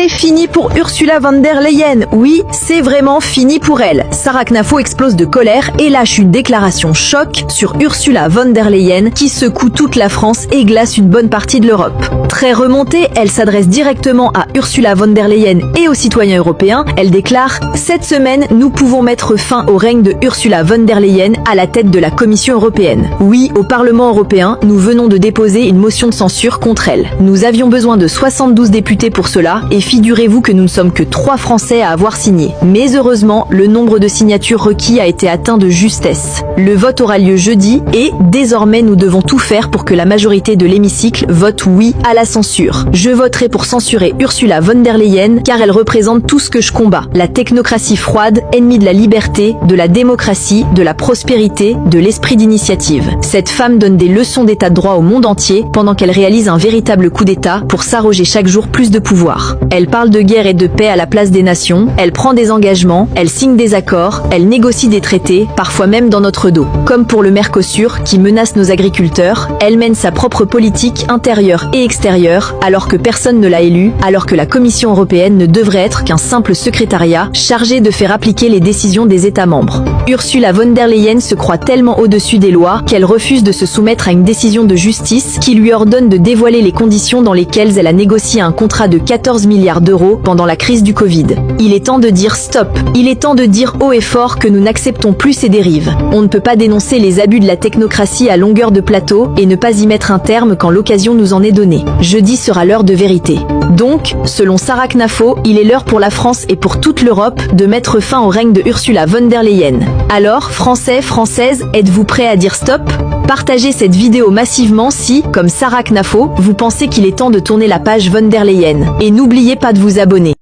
C'est fini pour Ursula von der Leyen. Oui, c'est vraiment fini pour elle. Sarah Knafo explose de colère et lâche une déclaration choc sur Ursula von der Leyen qui secoue toute la France et glace une bonne partie de l'Europe. Très remontée, elle s'adresse directement à Ursula von der Leyen et aux citoyens européens. Elle déclare « Cette semaine, nous pouvons mettre fin au règne de Ursula von der Leyen à la tête de la Commission européenne. Oui, au Parlement européen, nous venons de déposer une motion de censure contre elle. Nous avions besoin de 72 députés pour cela et figurez-vous que nous ne sommes que 3 Français à avoir signé. Mais heureusement, le nombre de signatures requis a été atteint de justesse. Le vote aura lieu jeudi et, désormais, nous devons tout faire pour que la majorité de l'hémicycle vote oui à la censure. Je voterai pour censurer Ursula von der Leyen car elle représente tout ce que je combats. La technocratie froide, ennemie de la liberté, de la démocratie, de la prospérité, de l'esprit d'initiative. Cette femme donne des leçons d'état de droit au monde entier pendant qu'elle réalise un véritable coup d'état pour s'arroger chaque jour plus de pouvoir. Elle parle de guerre et de paix à la place des nations, elle prend des engagements, elle signe des accords, elle négocie des traités, parfois même dans notre dos. Comme pour le Mercosur, qui menace nos agriculteurs, elle mène sa propre politique intérieure et extérieure, alors que personne ne l'a élue, alors que la Commission européenne ne devrait être qu'un simple secrétariat chargé de faire appliquer les décisions des États membres. Ursula von der Leyen se croit tellement au-dessus des lois qu'elle refuse de se soumettre à une décision de justice qui lui ordonne de dévoiler les conditions dans lesquelles elle a négocié un contrat de 14 milliards d'euros pendant la crise du Covid. Il est temps de dire stop. Il est temps de dire haut et fort que nous n'acceptons plus ces dérives. On ne peut pas dénoncer les abus de la technocratie à longueur de plateau et ne pas y mettre un terme quand l'occasion nous en est donnée. Jeudi sera l'heure de vérité. Donc, selon Sarah Knafo, il est l'heure pour la France et pour toute l'Europe de mettre fin au règne de Ursula von der Leyen. Alors, Français, Françaises, êtes-vous prêts à dire stop ? Partagez cette vidéo massivement si, comme Sarah Knafo, vous pensez qu'il est temps de tourner la page von der Leyen. Et n'oubliez pas de vous abonner.